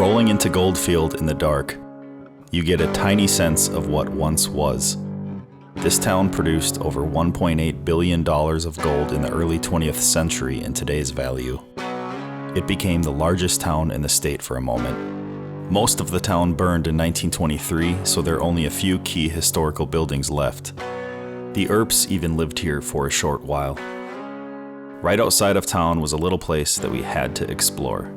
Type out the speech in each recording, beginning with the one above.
Rolling into Goldfield in the dark, you get a tiny sense of what once was. This town produced over $1.8 billion of gold in the early 20th century in today's value. It became the largest town in the state for a moment. Most of the town burned in 1923, so there are only a few key historical buildings left. The Earps even lived here for a short while. Right outside of town was a little place that we had to explore.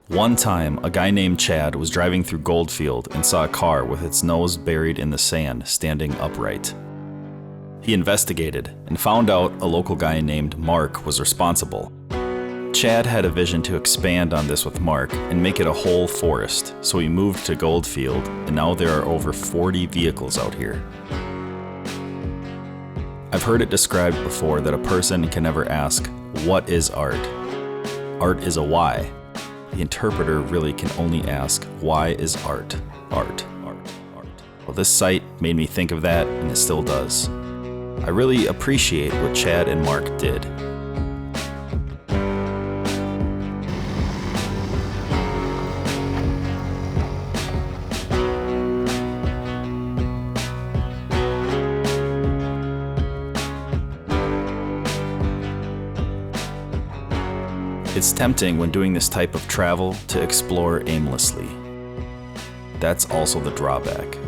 One time, a guy named Chad was driving through Goldfield and saw a car with its nose buried in the sand standing upright. He investigated and found out a local guy named Mark was responsible. Chad had a vision to expand on this with Mark and make it a whole forest, so he moved to Goldfield, and now there are over 40 vehicles out here. I've heard it described before that a person can never ask, "What is art?" Art is a why. The interpreter really can only ask, why is art? Art. Well, this site made me think of that, and it still does. I really appreciate what Chad and Mark did. It's tempting when doing this type of travel to explore aimlessly. That's also the drawback.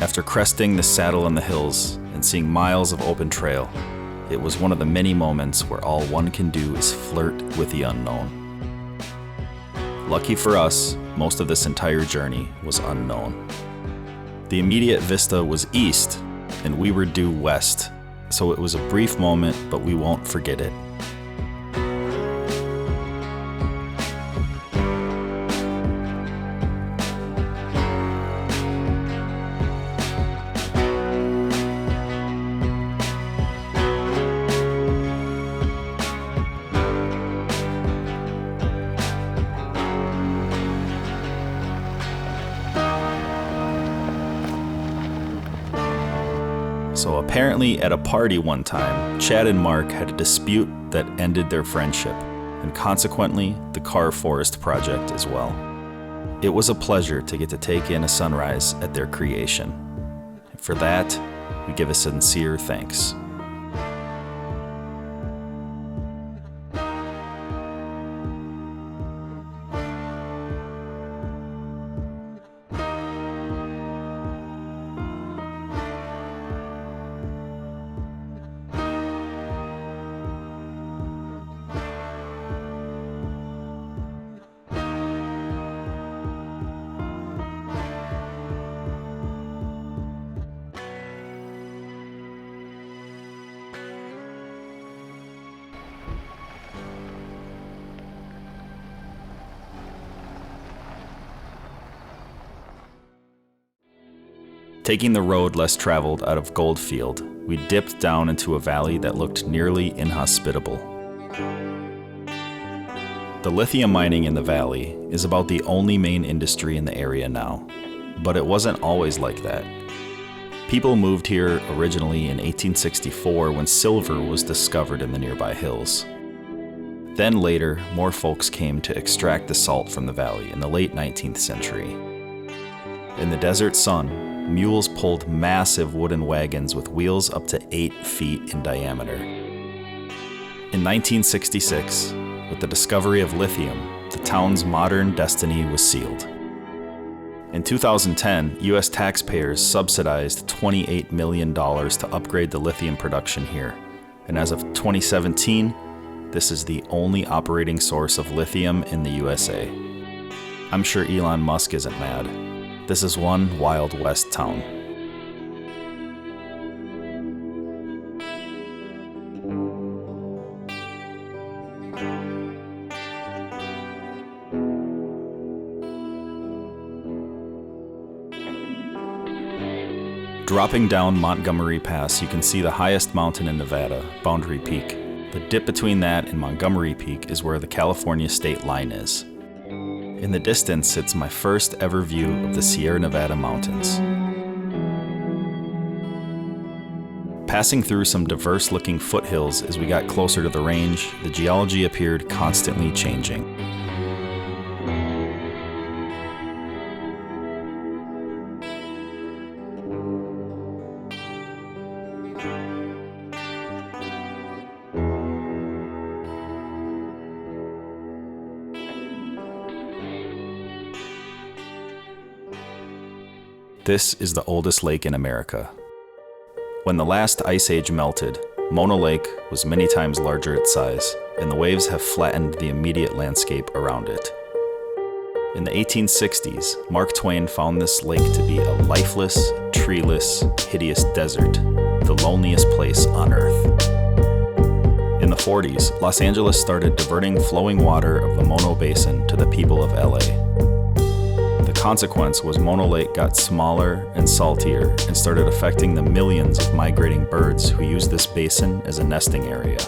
After cresting the saddle in the hills and seeing miles of open trail, it was one of the many moments where all one can do is flirt with the unknown. Lucky for us, most of this entire journey was unknown. The immediate vista was east, and we were due west, so it was a brief moment, but we won't forget it. So apparently at a party one time, Chad and Mark had a dispute that ended their friendship, and consequently, the Car Forest project as well. It was a pleasure to get to take in a sunrise at their creation. For that, we give a sincere thanks. Taking the road less traveled out of Goldfield, we dipped down into a valley that looked nearly inhospitable. The lithium mining in the valley is about the only main industry in the area now, but it wasn't always like that. People moved here originally in 1864 when silver was discovered in the nearby hills. Then later, more folks came to extract the salt from the valley in the late 19th century. In the desert sun, mules pulled massive wooden wagons with wheels up to 8 feet in diameter. In 1966, with the discovery of lithium, the town's modern destiny was sealed. In 2010, U.S. taxpayers subsidized $28 million to upgrade the lithium production here, and as of 2017, this is the only operating source of lithium in the USA. I'm sure Elon Musk isn't mad. This is one Wild West town. Dropping down Montgomery Pass, you can see the highest mountain in Nevada, Boundary Peak. The dip between that and Montgomery Peak is where the California state line is. In the distance sits my first ever view of the Sierra Nevada mountains. Passing through some diverse-looking foothills as we got closer to the range, the geology appeared constantly changing. This is the oldest lake in America. When the last ice age melted, Mono Lake was many times larger its size, and the waves have flattened the immediate landscape around it. In the 1860s, Mark Twain found this lake to be a lifeless, treeless, hideous desert, the loneliest place on Earth. In the 40s, Los Angeles started diverting flowing water of the Mono Basin to the people of LA. The consequence was Mono Lake got smaller and saltier and started affecting the millions of migrating birds who use this basin as a nesting area.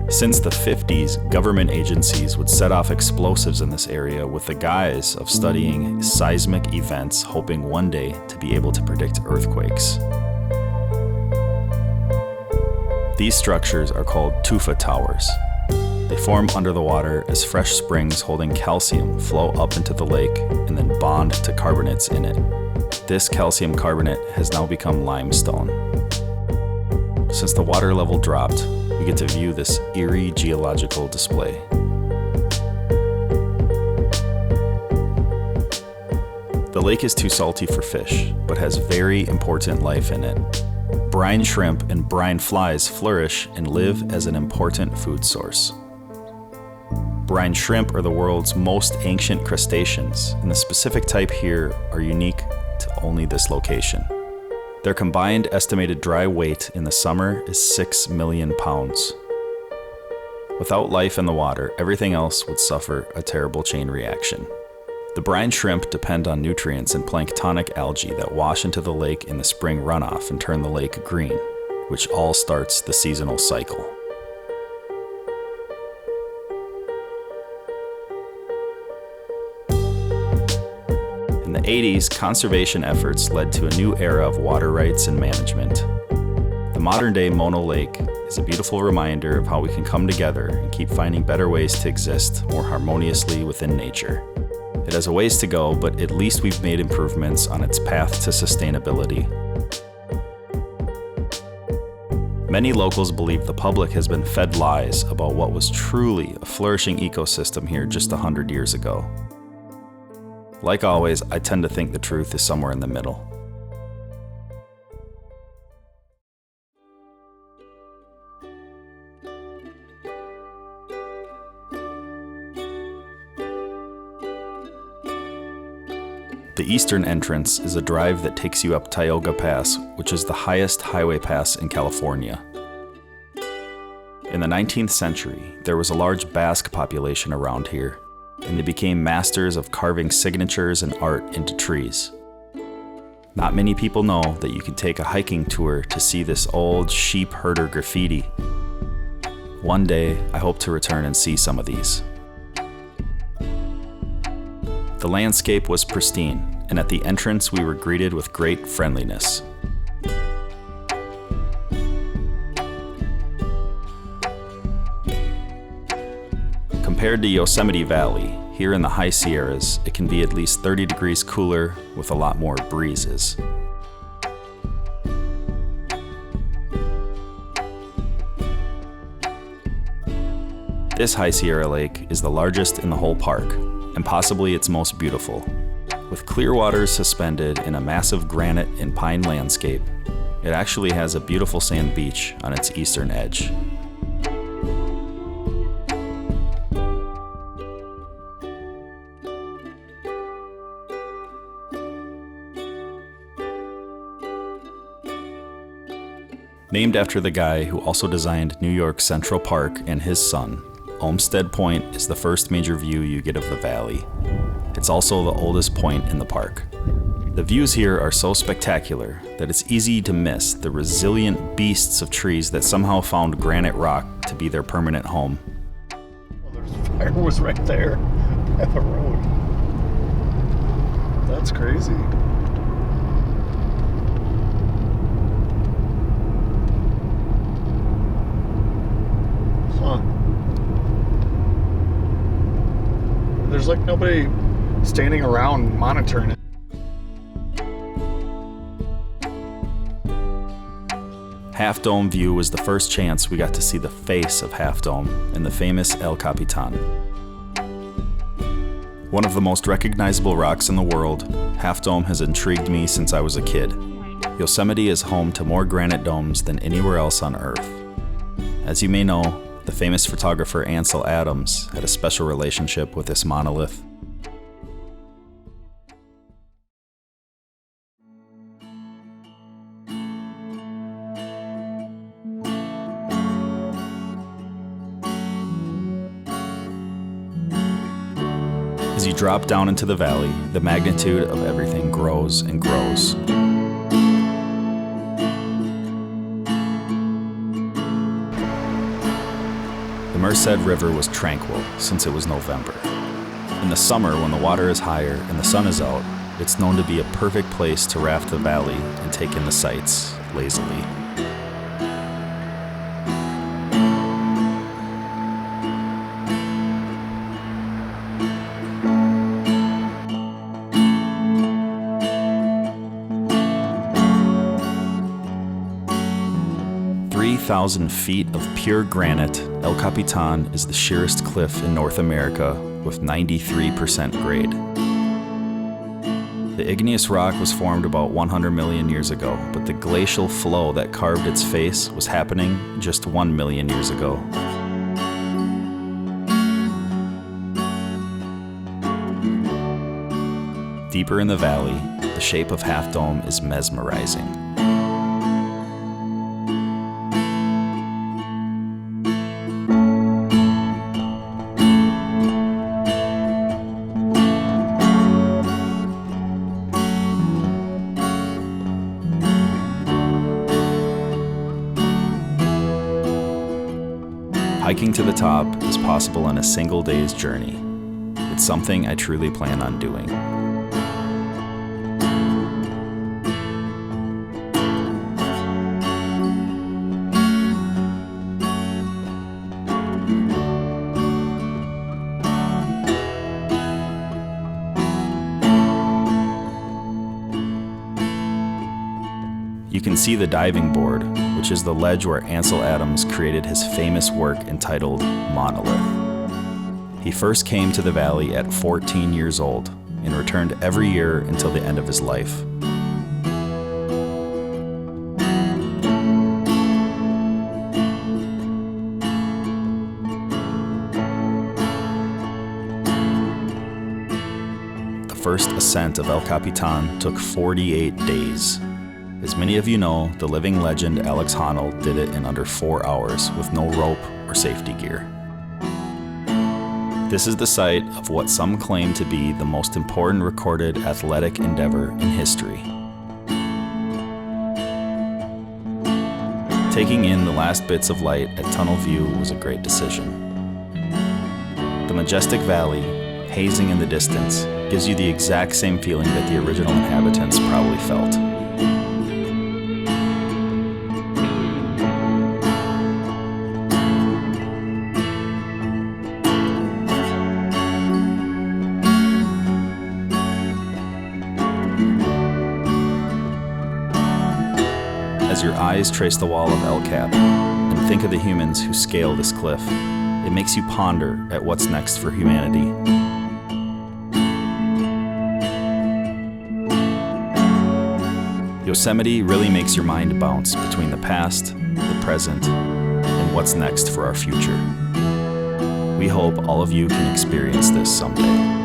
Since the 50s, government agencies would set off explosives in this area with the guise of studying seismic events, hoping one day to be able to predict earthquakes. These structures are called tufa towers. They form under the water as fresh springs holding calcium flow up into the lake and then bond to carbonates in it. This calcium carbonate has now become limestone. Since the water level dropped, we get to view this eerie geological display. The lake is too salty for fish, but has very important life in it. Brine shrimp and brine flies flourish and live as an important food source. Brine shrimp are the world's most ancient crustaceans, and the specific type here are unique to only this location. Their combined estimated dry weight in the summer is 6 million pounds. Without life in the water, everything else would suffer a terrible chain reaction. The brine shrimp depend on nutrients and planktonic algae that wash into the lake in the spring runoff and turn the lake green, which all starts the seasonal cycle. In the 80s, conservation efforts led to a new era of water rights and management. The modern-day Mono Lake is a beautiful reminder of how we can come together and keep finding better ways to exist more harmoniously within nature. It has a ways to go, but at least we've made improvements on its path to sustainability. Many locals believe the public has been fed lies about what was truly a flourishing ecosystem here just 100 years ago. Like always, I tend to think the truth is somewhere in the middle. The eastern entrance is a drive that takes you up Tioga Pass, which is the highest highway pass in California. In the 19th century, there was a large Basque population around here, and they became masters of carving signatures and art into trees. Not many people know that you can take a hiking tour to see this old sheep herder graffiti. One day, I hope to return and see some of these. The landscape was pristine, and at the entrance we were greeted with great friendliness. Compared to Yosemite Valley, here in the high Sierras, it can be at least 30 degrees cooler with a lot more breezes. This High Sierra Lake is the largest in the whole park, and possibly its most beautiful. With clear waters suspended in a massive granite and pine landscape, it actually has a beautiful sand beach on its eastern edge. Named after the guy who also designed New York Central Park and his son, Olmsted Point is the first major view you get of the valley. It's also the oldest point in the park. The views here are so spectacular that it's easy to miss the resilient beasts of trees that somehow found granite rock to be their permanent home. Well, there's fire was right there at the road. That's crazy. Huh. There's like nobody standing around monitoring it. Half Dome View was the first chance we got to see the face of Half Dome in the famous El Capitan. One of the most recognizable rocks in the world, Half Dome has intrigued me since I was a kid. Yosemite is home to more granite domes than anywhere else on Earth. As you may know, the famous photographer Ansel Adams had a special relationship with this monolith. As you drop down into the valley, the magnitude of everything grows and grows. The Merced River was tranquil since it was November. In the summer, when the water is higher and the sun is out, it's known to be a perfect place to raft the valley and take in the sights lazily. Thousand feet of pure granite, El Capitan is the sheerest cliff in North America with 93% grade. The igneous rock was formed about 100 million years ago, but the glacial flow that carved its face was happening just 1 million years ago. Deeper in the valley, the shape of Half Dome is mesmerizing. Hiking to the top is possible in a single day's journey. It's something I truly plan on doing. You can see the diving board, which is the ledge where Ansel Adams created his famous work entitled Monolith. He first came to the valley at 14 years old and returned every year until the end of his life. The first ascent of El Capitan took 48 days. As many of you know, the living legend Alex Honnold did it in under 4 hours with no rope or safety gear. This is the site of what some claim to be the most important recorded athletic endeavor in history. Taking in the last bits of light at tunnel view was a great decision. The majestic valley, hazing in the distance, gives you the exact same feeling that the original inhabitants probably felt. As your eyes trace the wall of El Cap and think of the humans who scale this cliff, it makes you ponder at what's next for humanity. Yosemite really makes your mind bounce between the past, the present, and what's next for our future. We hope all of you can experience this someday.